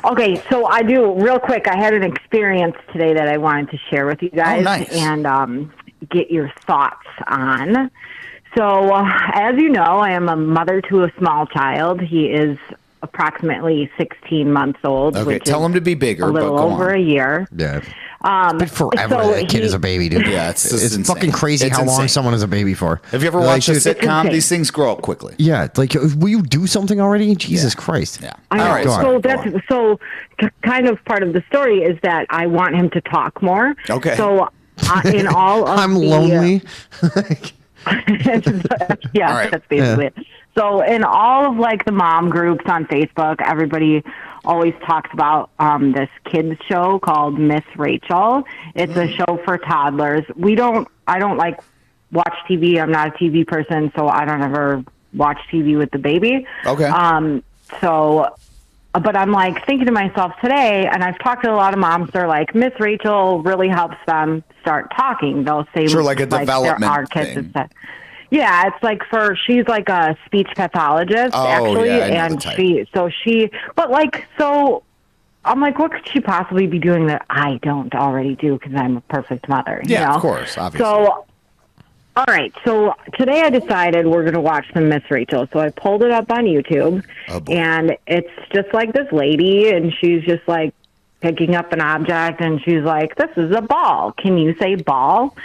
Okay, so I do real quick. I had an experience today that I wanted to share with you guys and get your thoughts on. So, as you know, I am a mother to a small child. He is approximately 16 months old. Okay, tell him to be bigger. A little over a year. Yeah. It's been forever that kid is a baby, dude. Yeah, it's fucking crazy how long someone is a baby for. Have you ever watched a sitcom? These things grow up quickly. Yeah, like, will you do something already? Jesus Christ. Yeah. I know. So kind of part of the story is that I want him to talk more. Okay. So in all of I'm lonely. Yeah, that's basically it. So in all of like the mom groups on Facebook, everybody always talks about this kids show called Miss Rachel. It's a show for toddlers. I don't like watch TV. I'm not a TV person, so I don't ever watch TV with the baby. Okay. But I'm like thinking to myself today, and I've talked to a lot of moms. They're like, Miss Rachel really helps them start talking. They'll say, like a development thing. Yeah, it's like she's like a speech pathologist, actually. And I'm like, what could she possibly be doing that I don't already do because I'm a perfect mother? Yeah, you know? Of course, obviously. So, all right. So today I decided we're going to watch some Miss Rachel. So I pulled it up on YouTube, and it's just like this lady, and she's just like picking up an object, and she's like, this is a ball. Can you say ball?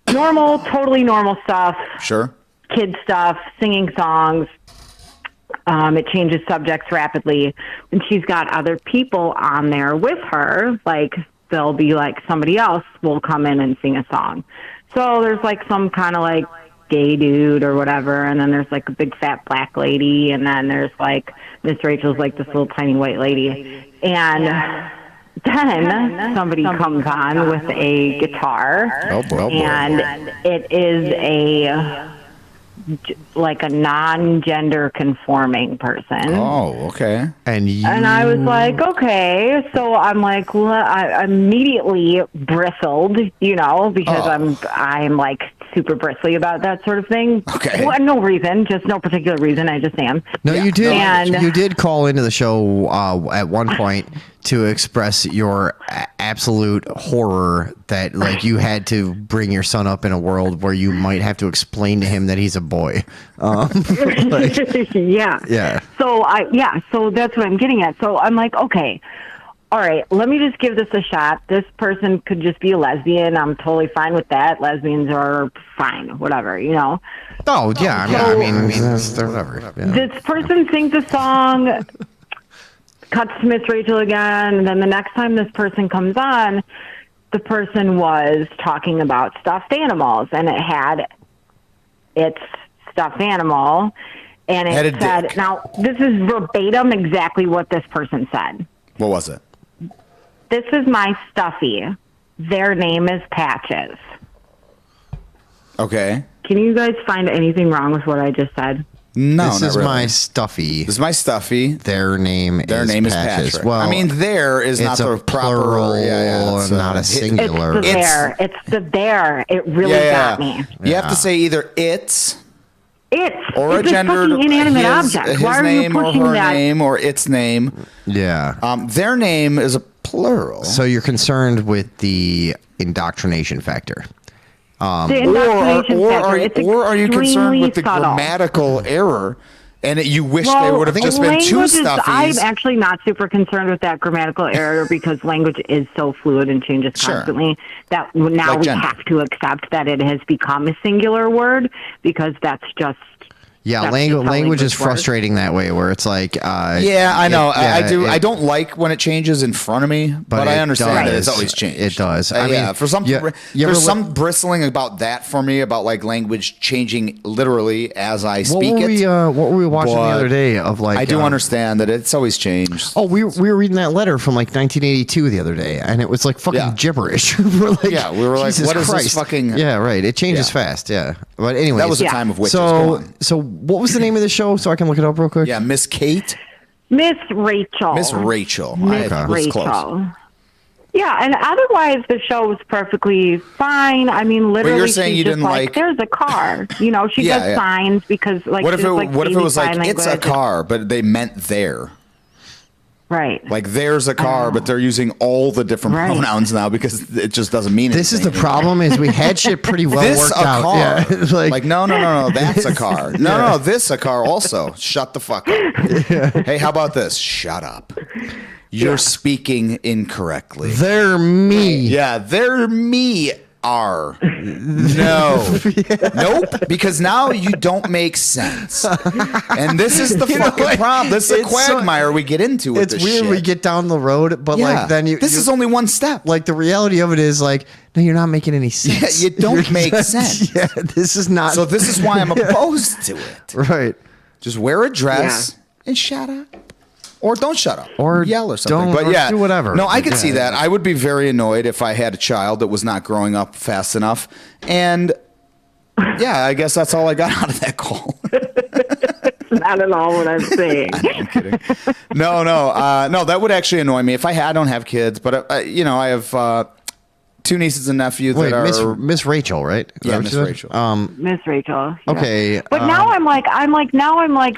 Totally normal stuff. Sure. Kid stuff, singing songs. It changes subjects rapidly. And she's got other people on there with her. Like, they'll be like, somebody else will come in and sing a song. So there's like some kind of like gay dude or whatever. And then there's like a big fat black lady. And then there's like Miss Rachel's like this little tiny white lady. And then somebody comes on with a guitar, and it is like a non-gender conforming person. Oh, okay. And I was like, okay. So I'm like, well, I immediately bristled, because I'm like super bristly about that sort of thing. Okay. Well, no reason, just no particular reason. I just am. No, you did. You did call into the show at one point to express your absolute horror that like you had to bring your son up in a world where you might have to explain to him that he's a boy. Yeah. So that's what I'm getting at. So I'm like, okay, all right, let me just give this a shot. This person could just be a lesbian. I'm totally fine with that. Lesbians are fine, whatever, Oh, yeah. I mean, they're whatever. Yeah. This person sings a song, cuts to Miss Rachel again, and then the next time this person comes on, the person was talking about stuffed animals, and it had its stuffed animal, and it said, now, this is verbatim exactly what this person said. What was it? This is my stuffy. Their name is Patches. Okay. Can you guys find anything wrong with what I just said? No, this is really my stuffy. This is my stuffy. Their name is Patches. Patrick. Well, I mean, there is not the proper. It's not a singular. It's the there. It really got me. You have to say either it's or it's a gendered fucking inanimate object. Why are name you pushing or her that? name or its name. Yeah. Their name is a plural. So you're concerned with the indoctrination factor. Or are you concerned with the grammatical error, and you wish there would have just been two stuffies? I'm actually not super concerned with that grammatical error because language is so fluid and changes constantly that now we have to accept that it has become a singular word because that's just. Yeah, language is frustrating that way, where it's like. I know. I don't like when it changes in front of me, but I understand that it's always changed. It does. I mean, for some, there's some bristling about that for me about like language changing literally as I speak it. What were we watching the other day of like? I do understand that it's always changed. Oh, we were reading that letter from like 1982 the other day, and it was like fucking gibberish. we were like, what is this fucking? Yeah, right. It changes fast. Yeah, but anyway, that was the time of witches. So what was the name of the show so I can look it up real quick? Yeah, Miss Kate. Miss Rachel. Miss Rachel. Miss Rachel. Yeah, and otherwise the show was perfectly fine. I mean, literally, you're saying she's you just didn't like, there's a car. She does signs because, like, what if it was like, it's a car, but they meant there? Right. Like there's a car, but they're using all the different pronouns now because it just doesn't mean anything. This is the problem is we had shit pretty well this worked a out. car. Yeah. Like no, that's a car. No, this a car also. Shut the fuck up. Hey, how about this? Shut up. You're speaking incorrectly. They're me. Yeah, they're me. Are no, nope, because now you don't make sense, and this is the fucking problem. This is a quagmire we get into. With it's this weird. shit. We get down the road, but like then this is only one step. Like the reality of it is like, no, you're not making any sense. Yeah, you don't make sense. Yeah, this is not. So this is why I'm opposed to it. Right. Just wear a dress and shut up. Or don't shut up. Or yell or something. Don't, but yeah, do whatever. No, I could see that. I would be very annoyed if I had a child that was not growing up fast enough. And yeah, I guess that's all I got out of that call. That's not at all what I'm saying. I'm kidding. No, that would actually annoy me. If I don't have kids, but I have two nieces and nephews that are Miss Rachel, right? Yeah, Miss Rachel. Miss Rachel. Yeah. Okay. But now I'm like,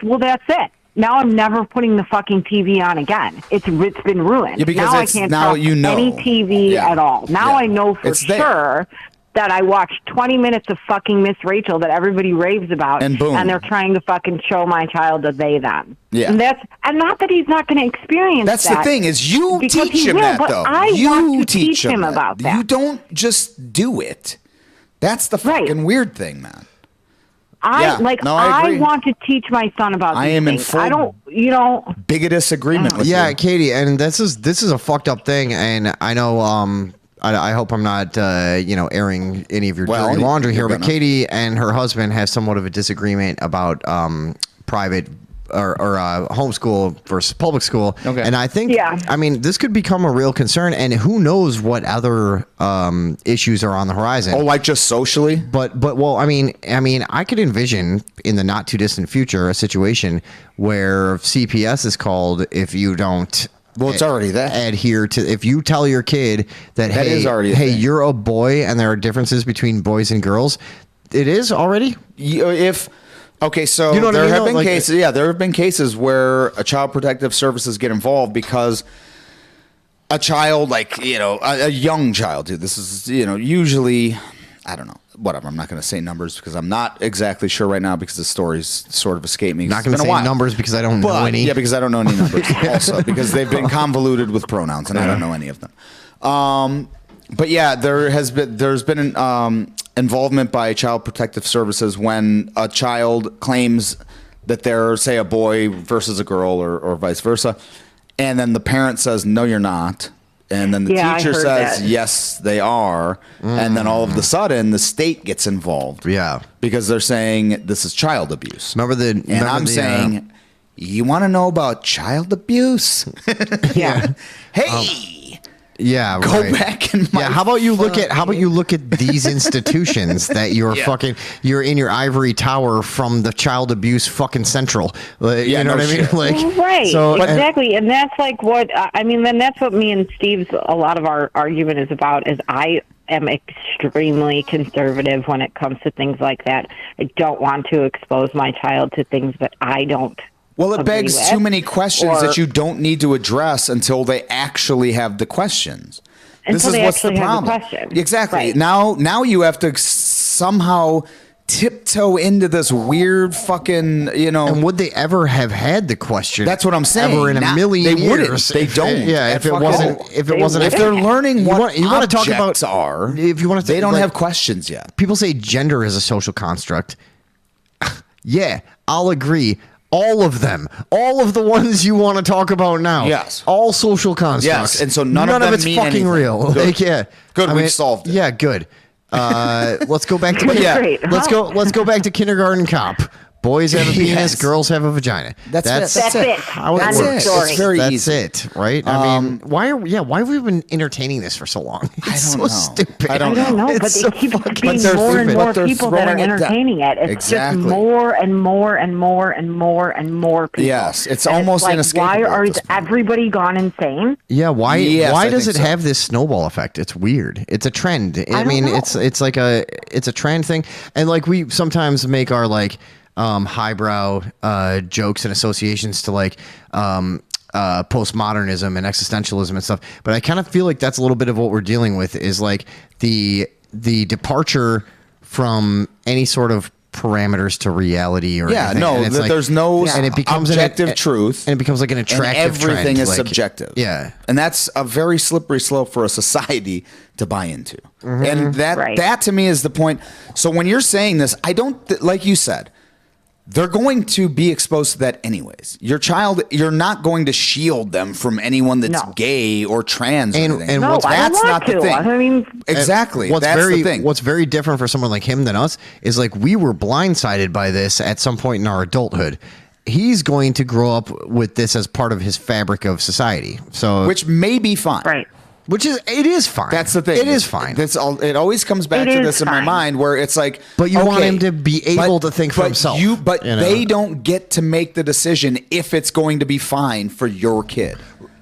well, that's it. Now I'm never putting the fucking TV on again. It's been ruined. Yeah, because now I can't trust any TV at all. Now I know for sure that I watched 20 minutes of fucking Miss Rachel that everybody raves about, and boom, and they're trying to fucking show my child a they them. Yeah, and not that he's not going to experience that's that. The thing is, you teach him that though. You want to teach him about that. You don't just do it. That's the fucking weird thing, man. I want to teach my son about these am things. In full I don't, bigoted agreement with you. Yeah, Katie, and this is a fucked up thing, and I know I hope I'm not airing any of your dirty laundry here, but Katie and her husband have somewhat of a disagreement about private or homeschool versus public school. Okay. And I think, I mean, this could become a real concern, and who knows what other issues are on the horizon. Oh, like just socially? But well, I mean, I could envision in the not too distant future a situation where CPS is called if you don't. Well, it's already that. Adhere to, if you tell your kid that hey, you're a boy and there are differences between boys and girls, it is already. Okay, so there have been cases. Yeah, there have been cases where a child protective services get involved because a child, a young child, dude. This is usually, I don't know, whatever. I'm not going to say numbers because I'm not exactly sure right now because the stories sort of escape me. Not going to say numbers because I don't know any. Yeah, because I don't know any numbers. Also, because they've been convoluted with pronouns and I don't know any of them. But yeah, there's been involvement by Child Protective Services when a child claims that they're, say, a boy versus a girl or vice versa, and then the parent says, "No, you're not," and then the teacher says, "Yes, they are," and then all of a sudden the state gets involved. Yeah, because they're saying this is child abuse. I'm saying, you want to know about child abuse? Yeah. Hey. Yeah, go back and how about you look at these institutions that you're you're in your ivory tower from the child abuse fucking central. You know what I mean? Like, right. So, exactly. And that's like what I mean, then that's what me and Steve's a lot of our argument is about is I am extremely conservative when it comes to things like that. I don't want to expose my child to things that I don't. Well, it begs too many questions that you don't need to address until they actually have the questions. This is what's the problem. Exactly. Right. Now you have to somehow tiptoe into this weird fucking, And would they ever have had the question? That's what I'm saying. Ever in a million years? They don't. If it wasn't, if they're learning what you want to talk about if you want to, they don't have questions yet. People say gender is a social construct. Yeah, I'll agree. All of them. All of the ones you want to talk about now. Yes. All social constructs. Yes, and so none of them it's mean fucking anything. real. Good. Good, we've solved it. Yeah, good. Let's go back to let's go back to Kindergarten Cop. Boys have a penis, girls have a vagina. That's it. How it That's works. It's very That's easy. it, right? I mean, why have we been entertaining this for so long? It's so stupid. I don't know. But it keeps being more and more people that are entertaining it. It's just more and more and more and more and more people. Yes, it's almost inescapable. Why is everybody gone insane? Yeah, why does it have this snowball effect? It's weird. It's a trend. I mean, it's like it's a trend thing, and like we sometimes make our highbrow jokes and associations to postmodernism and existentialism and stuff. But I kind of feel like that's a little bit of what we're dealing with is like the departure from any sort of parameters to reality or anything. No, and it's like, there's no and it becomes objective truth, and it becomes like an attractive and everything trend. is like, subjective. Yeah, and that's a very slippery slope for a society to buy into. And that to me is the point. So when you're saying this, I don't like you said. They're going to be exposed to that anyways. Your child, you're not going to shield them from anyone that's gay or trans or anything. And that's not the thing. I mean, exactly. What's that's very, the thing. What's very different for someone like him than us is like we were blindsided by this at some point in our adulthood. He's going to grow up with this as part of his fabric of society. So, which may be fine. Right. It is fine. That's the thing. It is fine. That's all. It always comes back to this in my mind, where it's like, but you want him to be able to think for himself. But they don't get to make the decision if it's going to be fine for your kid.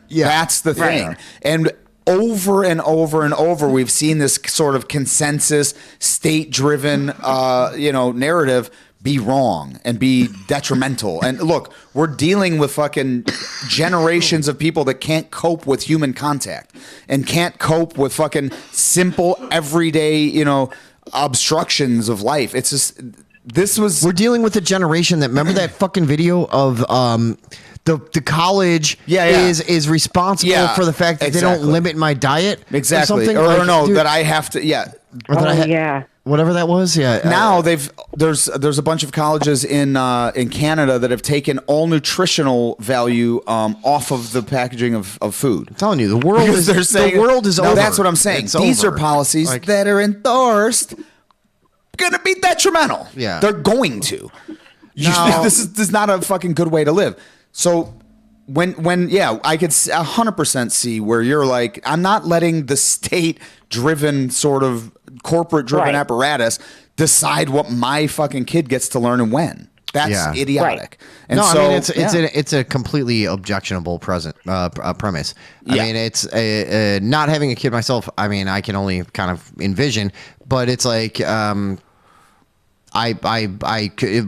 Yeah, that's the thing. Right. And over and over and over, we've seen this sort of consensus, state-driven, narrative be wrong and be detrimental. And look, we're dealing with fucking generations of people that can't cope with human contact and can't cope with fucking simple everyday, obstructions of life. It's just, we're dealing with a generation that, remember that fucking video of, the college is responsible for the fact that they don't limit my diet. Exactly. Or something. That I have to, whatever that was, Now there's a bunch of colleges in Canada that have taken all nutritional value off of the packaging of food. I'm telling you, the world is over. That's what I'm saying. These are policies that are endorsed going to be detrimental. Yeah, they're going to. This is not a fucking good way to live. So when I could 100% see where you're like, I'm not letting the state-driven sort of corporate-driven apparatus decide what my fucking kid gets to learn and when. That's idiotic. Right. And I mean it's a completely objectionable premise. I mean it's not having a kid myself. I mean I can only kind of envision, but it's like I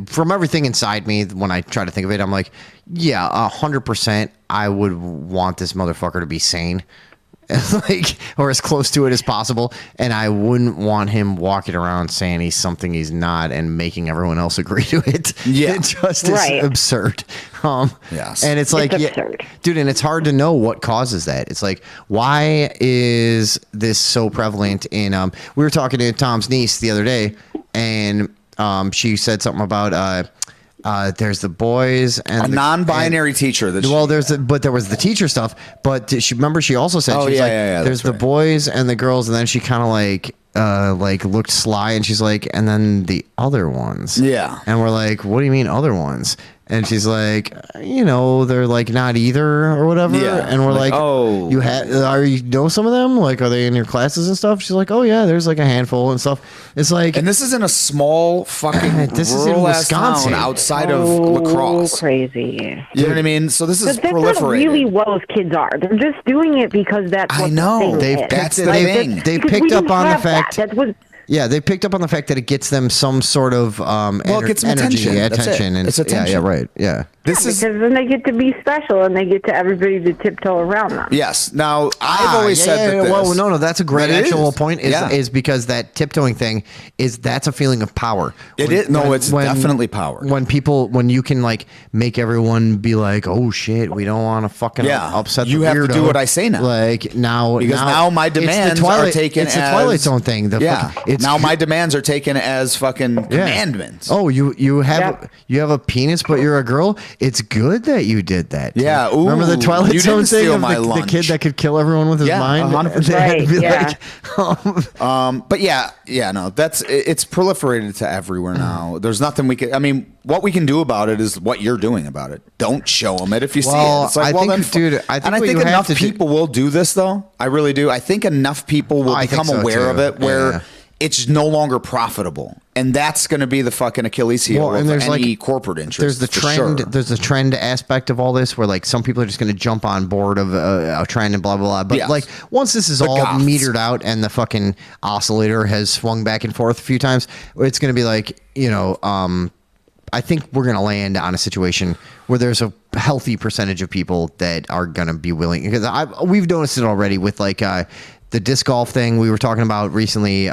from everything inside me when I try to think of it, I'm like, 100%. I would want this motherfucker to be sane. Or as close to it as possible, and I wouldn't want him walking around saying he's something he's not and making everyone else agree to it. Yeah, it just is absurd. Yes, and it's like, dude, and it's hard to know what causes that. It's like, why is this so prevalent in? We were talking to Tom's niece the other day, and she said something about there's the boys and a non-binary teacher. There was the teacher stuff. But she also said, there's the boys and the girls, and then she kind of like looked sly, and she's like, and then the other ones. Yeah. And we're like, what do you mean other ones? And she's like, they're like not either or whatever. Yeah. And we're like, oh, you know some of them? Like, are they in your classes and stuff? She's like, oh yeah, there's like a handful and stuff. It's like, and this is in a small fucking this is in Wisconsin, outside of La Crosse. Crazy. You know what I mean? So this is proliferating. That's not really what those kids are. They're just doing it because that's what that's the thing. They've picked up on the fact. Yeah, they picked up on the fact that it gets them some sort of it gets them attention, and it's attention. Yeah, right. Yeah. Because then they get to be special and they get to everybody to tiptoe around them. Yes. Now I've always said that. Well, no, that's a great actual point. Is because that tiptoeing thing that's a feeling of power. It is. No, it's definitely power. When you can like make everyone be like, oh shit, we don't want to fucking upset the weirdo. You have to do what I say now. Like now, because now my demands are taken as the Twilight Zone thing. Now my demands are taken as fucking commandments. Oh, you have a penis, but you're a girl. It's good that you did that. Yeah. Ooh, remember the Twilight Zone thing of the kid that could kill everyone with his mind? 100%. But no, it's proliferated to everywhere now. There's nothing we can. I mean, what we can do about it is what you're doing about it. Don't show them it if you see it. It's like, I think enough people will do this though. I really do. I think enough people will become aware of it where it's no longer profitable, and that's going to be the fucking Achilles heel of any corporate interest. There's the trend. Sure. There's the trend aspect of all this, where like some people are just going to jump on board of a trend and blah blah blah. But like once this is all metered out and the fucking oscillator has swung back and forth a few times, it's going to be like I think we're gonna land on a situation where there's a healthy percentage of people that are gonna be willing, because we've noticed it already with like the disc golf thing we were talking about recently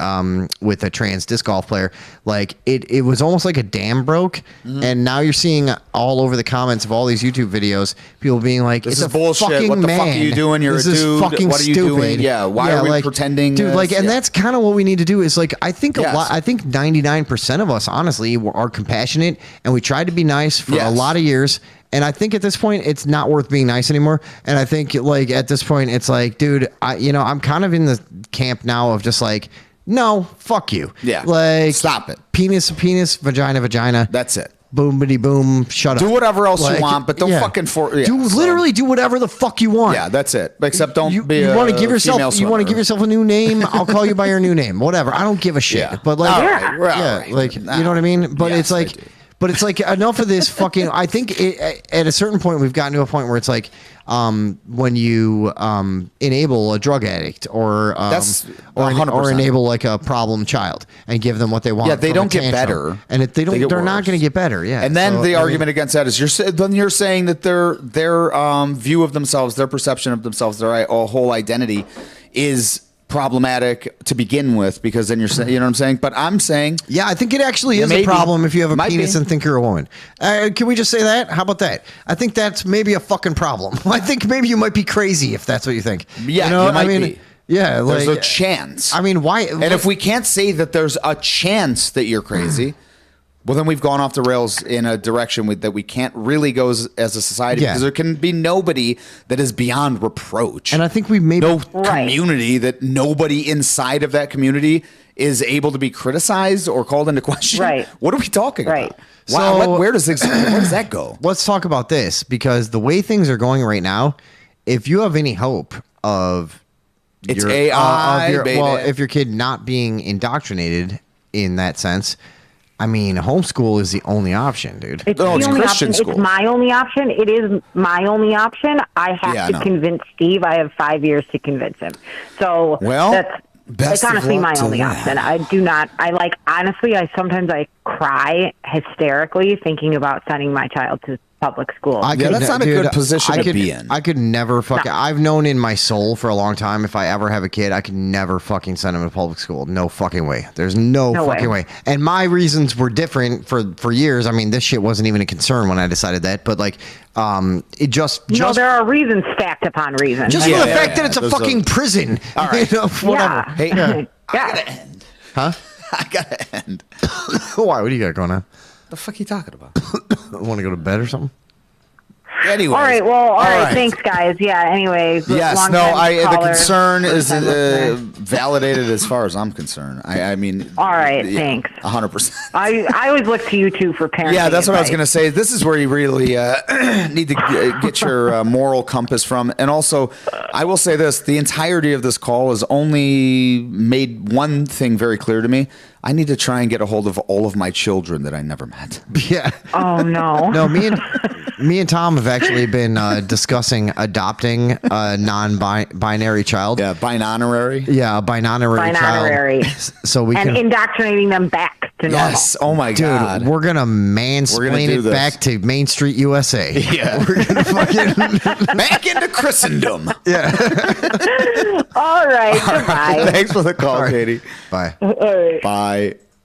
with a trans disc golf player. Like it was almost like a dam broke, and now you're seeing all over the comments of all these YouTube videos people being like, This "It's is a bullshit. fucking What the fuck are man. you doing? You're This a is dude. fucking What are you stupid." doing? Yeah, why are we pretending dude? this? Like, and Yeah. that's kind of what we need to do. Is like, I think Yes. I think 99% of us honestly are compassionate, and we tried to be nice for a Yes. lot of years. And I think at this point, it's not worth being nice anymore. And I think like at this point, it's like, dude, I'm kind of in the camp now of just like, no, fuck you. Yeah. Like, Stop it. Penis, penis, vagina, vagina. That's it. Boom, bitty, boom. Shut up. Do whatever else Like, you want, but don't yeah. fucking Literally do whatever the fuck you want. Yeah, that's it. Except don't be you a want to give yourself female you want to swimmer. give yourself a new name. I'll call you by your new name. Whatever. I don't give a shit. Yeah. But like, All right, we're all yeah, right. like you Nah. know what I mean. But Yes, it's I like, do. but it's like enough of this fucking. I think at a certain point we've gotten to a point where it's like, when you enable a drug addict or That's or 100%. enable like a problem child and give them what they want. Yeah, they from don't a get tantrum. better. and if they don't, They get they're not worse. going to get better. Yeah, And then So, the I mean, argument against that is you're saying that their view of themselves, their perception of themselves, their whole identity is problematic to begin with, because then you're saying, you know what I'm saying? But I'm saying, Yeah, I think it actually is Maybe. a problem if you have a Might penis be. and think you're a woman. Can we just say that? How about that? I think that's maybe a fucking problem. I think maybe you might be crazy if that's what you think. Yeah, you know, you might I mean, be. yeah, there's like, a chance. I mean, why? And if we can't say that there's a chance that you're crazy, well, then we've gone off the rails in a direction that we can't really go as a society, Yeah. because there can be nobody that is beyond reproach. and I think we maybe no Right. community that nobody inside of that community is able to be criticized or called into question. Right. What are we talking Right. about? Wow, So- where does that go? let's talk about this, because the way things are going right now, if you have any hope of It's AI, baby. well, if your kid not being indoctrinated in that sense, I mean, homeschool is the only option, dude. It's No, the it's only Christian option. school. It's my only option. It is my only option. I have Yeah, I to know. convince Steve. I have 5 years to convince him. So Well, that's best of honestly luck my to only that. option. I do not. I like honestly. I sometimes cry hysterically thinking about sending my child to public school. that's not a good position to be in. I could never fucking. No. I've known in my soul for a long time, if I ever have a kid, I could never fucking send him to public school. No fucking way. There's no fucking way. And my reasons were different for years. I mean, this shit wasn't even a concern when I decided that. But like, it just no, there are reasons stacked upon reasons. just Yeah, for the yeah, fact that it's a Those fucking are- prison. All right. You know, whatever. Yeah. Hey, Yeah. I gotta end. Huh? I gotta end. Why? What do you got going on? The fuck are you talking about? Want to go to bed or something? Anyway. All right. Well. All right. Thanks, guys. Yeah. Anyway. Yes, long no, time the caller, concern is first time listener. validated as far as I'm concerned. I mean, All right, thanks. 100%. I always look to you two for parenting. Yeah, that's what I was advice. going to say. This is where you really need to get your moral compass from. And also, I will say this. The entirety of this call has only made one thing very clear to me. I need to try and get a hold of all of my children that I never met. Yeah. Oh no. No, me and Tom have actually been discussing adopting a non-binary child. Yeah, binonerary. Yeah, a binary Binonerary. child. So we And can. indoctrinating them back to normal. Yes. Oh my Dude, God. we're gonna We're mansplain gonna do it this. back to Main Street, USA. Yeah. We're gonna fucking. Back into Christendom. All right. Goodbye. Thanks for the call, All right. Katie. Bye. All right. Bye.